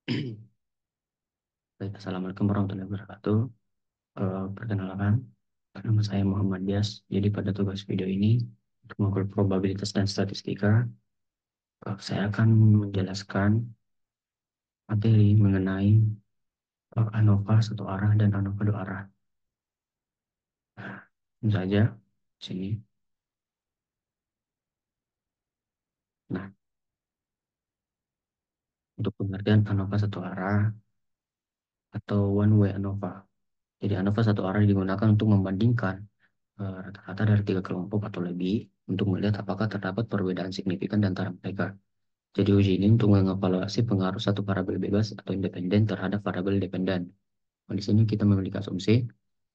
Baik, Assalamualaikum warahmatullahi wabarakatuh. Perkenalkan, nama saya Muhammad Dias. Jadi pada tugas video ini, untuk mengukur probabilitas dan statistika, saya akan menjelaskan materi mengenai ANOVA satu arah dan ANOVA dua arah. Tentu saja, sini. Nah, untuk pengertian ANOVA satu arah atau one way ANOVA. Jadi ANOVA satu arah digunakan untuk membandingkan rata-rata dari tiga kelompok atau lebih untuk melihat apakah terdapat perbedaan signifikan di antara mereka. Jadi uji ini untuk mengevaluasi pengaruh satu variabel bebas atau independen terhadap variabel dependen. Nah, di sini kita memiliki asumsi.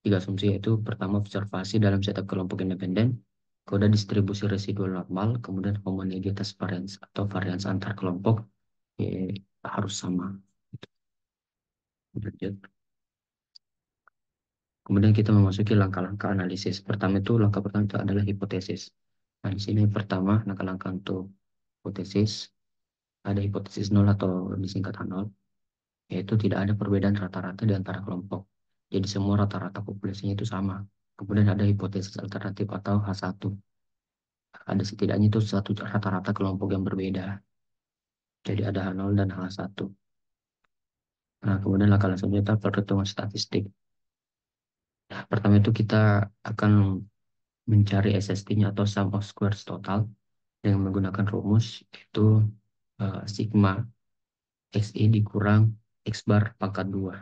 Tiga asumsi yaitu pertama observasi dalam setiap kelompok independen, kode distribusi residual normal, kemudian homogeneitas varians atau varians antar kelompok harus sama. Lanjut. Kemudian kita memasuki langkah-langkah analisis. Pertama itu langkah pertama itu adalah hipotesis. Nah, di sini pertama langkah-langkah untuk hipotesis ada hipotesis nol atau disingkat nol, yaitu tidak ada perbedaan rata-rata di antara kelompok. Jadi semua rata-rata populasinya itu sama. Kemudian ada hipotesis alternatif atau H1. Ada setidaknya itu satu rata-rata kelompok yang berbeda. Jadi ada H0 dan H1. Nah, kemudian langkah selanjutnya kita perhitungan statistik. Nah, pertama itu kita akan mencari SST-nya atau sum of squares total dengan menggunakan rumus yaitu sigma XI dikurang X bar pangkat 2.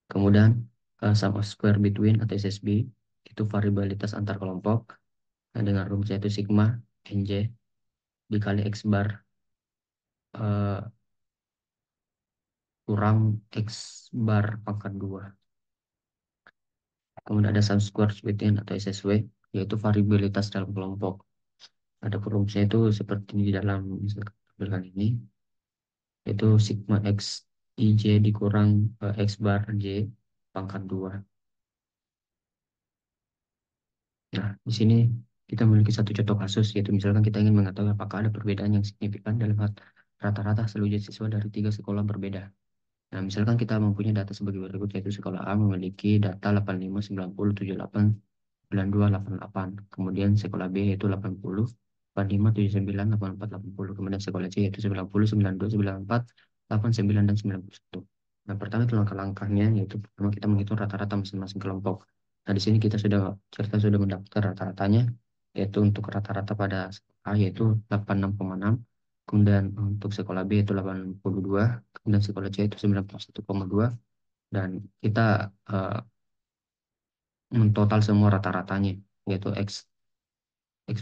Kemudian sum of square between atau SSB itu variabilitas antar kelompok. Nah, dengan rumusnya itu sigma NJ dikali X bar eh, kurang X bar pangkat 2. Kemudian ada sum square between atau SSW yaitu variabilitas dalam kelompok. Ada rumusnya itu seperti di dalam misalkan tampilkan ini yaitu sigma X IJ dikurang X bar J pangkat 2. Nah, di sini kita memiliki satu contoh kasus, yaitu misalkan kita ingin mengetahui apakah ada perbedaan yang signifikan dalam rata-rata hasil ujian siswa dari tiga sekolah berbeda. Nah, misalkan kita mempunyai data sebagai berikut, yaitu sekolah A memiliki data 85, 90, 78, 92, 88. Kemudian sekolah B yaitu 80, 45, 79, 84, 80. Kemudian sekolah C yaitu 90, 92, 94, 89, dan 91. Nah, pertama itu langkah-langkahnya, yaitu pertama kita menghitung rata-rata masing-masing kelompok. Nah, di sini kita sudah mendapatkan rata-ratanya, yaitu untuk rata-rata pada sekolah A yaitu 86,6, kemudian untuk sekolah B yaitu 82, kemudian sekolah C itu 91,2, dan kita eh, mentotal semua rata-ratanya, yaitu X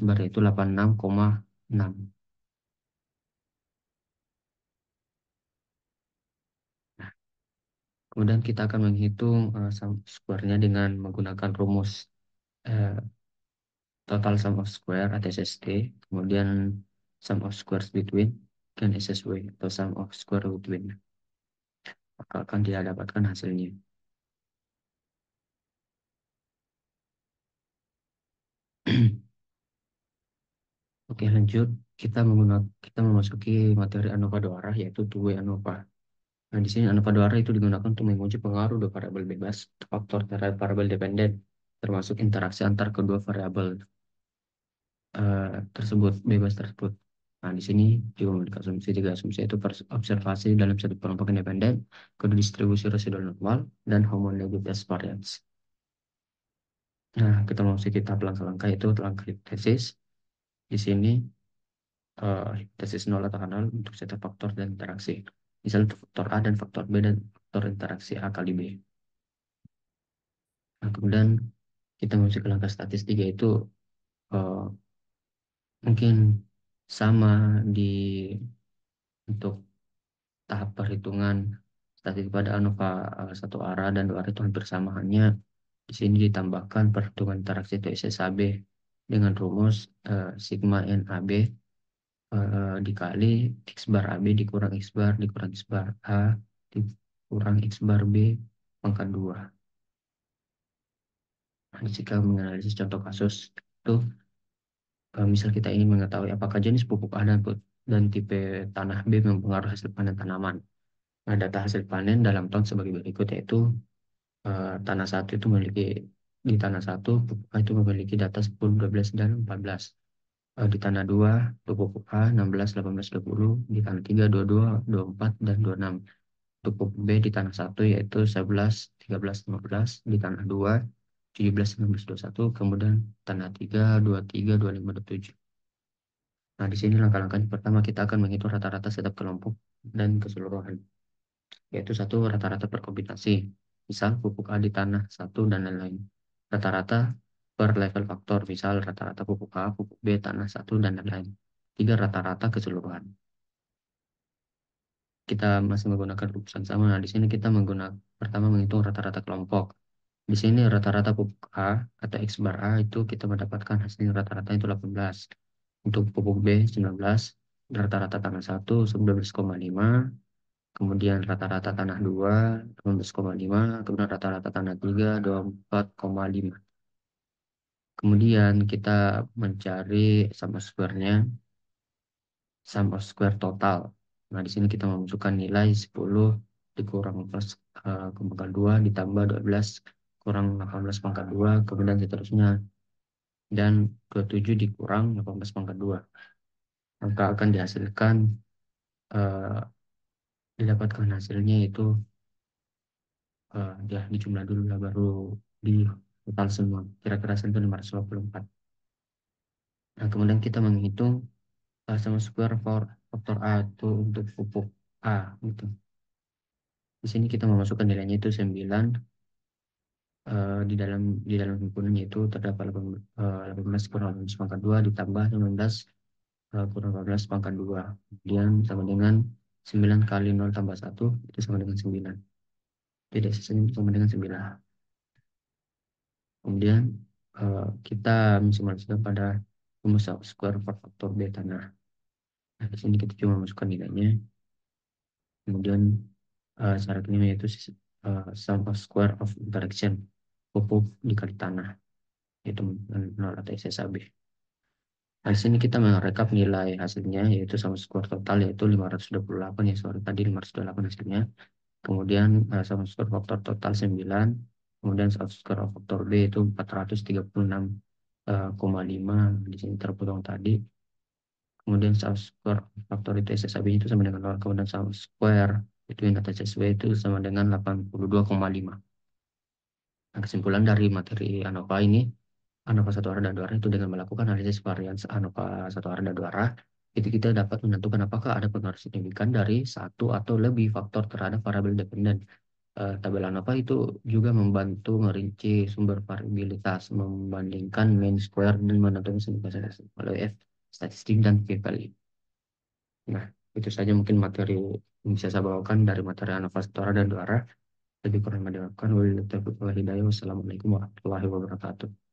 bar yaitu 86,6. Nah, kemudian kita akan menghitung sum square-nya dengan menggunakan rumus eh, total sum of square atau SST, kemudian sum of squares between, dan SSW atau sum of square between. Maka akan didapatkan hasilnya. Oke, lanjut. Kita memasuki materi ANOVA dua arah, yaitu two-way ANOVA. Nah, di sini ANOVA dua arah itu digunakan untuk menguji pengaruh dua variabel bebas, faktor terhadap variabel dependen, termasuk interaksi antar kedua variabel tersebut, bebas tersebut. Nah, di sini juga memiliki asumsi tiga asumsi itu observasi dalam satu kelompok independen, kedua distribusi residual normal, dan homogeneous variance. Nah, kita memasuki tahap langkah-langkah itu langkah hipotesis. Di sini hipotesis nol atau nol untuk setiap faktor dan interaksi. Misalnya untuk faktor A dan faktor B dan faktor interaksi A kali B. Nah, kemudian kita masuk ke langkah statistik yaitu eh, mungkin sama di untuk tahap perhitungan statistik pada ANOVA satu arah dan dua arah itu hampir sama, hanya di sini ditambahkan perhitungan interaksi atau SSAB dengan rumus sigma NAB dikali X bar AB dikurang X bar dikurang X bar A dikurang X bar B pangkat 2. Nah, jika menganalisis contoh kasus itu misal kita ingin mengetahui apakah jenis pupuk A dan tipe tanah B mempengaruhi hasil panen tanaman. Nah, data hasil panen dalam tahun sebagai berikut, yaitu tanah satu itu memiliki, di tanah satu pupuk A itu memiliki data 10, 12, dan 14. Di tanah 2 untuk pupuk A 16, 18, 20, di tanah 3 22, 24, dan 26. Untuk pupuk B di tanah satu yaitu 11, 13, 15, di tanah 2 17, 19, 21, kemudian tanah 3 23, 25, 27. Nah, di sini langkah-langkah pertama kita akan menghitung rata-rata setiap kelompok dan keseluruhan, yaitu satu rata-rata per kombinasi, misal pupuk A di tanah satu dan lain-lain. Rata-rata per level faktor, misal rata-rata pupuk A, pupuk B, tanah satu dan lain-lain. Tiga, rata-rata keseluruhan. Kita masih menggunakan rumusan sama. Nah, di sini kita menggunakan pertama menghitung rata-rata kelompok. Di sini rata-rata pupuk A atau X bar A itu kita mendapatkan hasilnya rata-rata itu 18. Untuk pupuk B 19, rata-rata tanah satu 19,5, kemudian rata-rata tanah 2 18,5, kemudian rata-rata tanah 3 24,5. Kemudian kita mencari sum of square-nya, sum of square total. Nah, di sini kita memasukkan nilai 10 dikurang plus pangkat 2 ditambah 12 kurang 18 pangkat 2, kemudian seterusnya. Dan 27 dikurang 18 pangkat 2. Maka akan dihasilkan, eh, didapatkan hasilnya itu, ya dijumlah dulu lah baru di total semua. Kira-kira hasilnya 524. Nah, kemudian kita menghitung sama square for faktor A itu untuk pupuk A gitu. Di sini kita memasukkan nilainya itu 9, di dalam himpunannya itu terdapat 18 kurang 18 pangkat 2 ditambah 19 kurang 18 pangkat 2. Kemudian sama dengan 9 kali 0 tambah 1 itu sama dengan 9. Tidak sisanya sama dengan 9. Kemudian kita mensimulasikan pada rumus square per faktor B tanah. Nah, di sini kita cuma masukkan nilainya. Kemudian syaratnya yaitu sum of square of interaction pupuk dikali tanah, yaitu 0 atau SSAB. Nah, di sini kita merekap nilai hasilnya, yaitu sum of square total yaitu 528, ya sorry tadi 528 hasilnya. Kemudian sum of square faktor total 9, kemudian sum of square of faktor B itu 436,5, di sini terpotong tadi. Kemudian sum square faktor itu SSAB itu sama dengan 0, kemudian sum square itu yang atas SW itu sama dengan 82,5. Nah, kesimpulan dari materi ANOVA ini, ANOVA satu arah dan dua arah itu dengan melakukan analisis varians ANOVA satu arah dan dua arah, itu kita dapat menentukan apakah ada pengaruh signifikan dari satu atau lebih faktor terhadap variabel dependen. Tabel ANOVA itu juga membantu merinci sumber variabilitas, membandingkan mean square, dan menentukan signifikasi LF, statistik, dan p-value. Nah, itu saja mungkin materi yang bisa saya bawakan dari materi ANOVA satu arah dan dua arah. Lebih kurang dilakukan. Wassalamualaikum warahmatullahi wabarakatuh.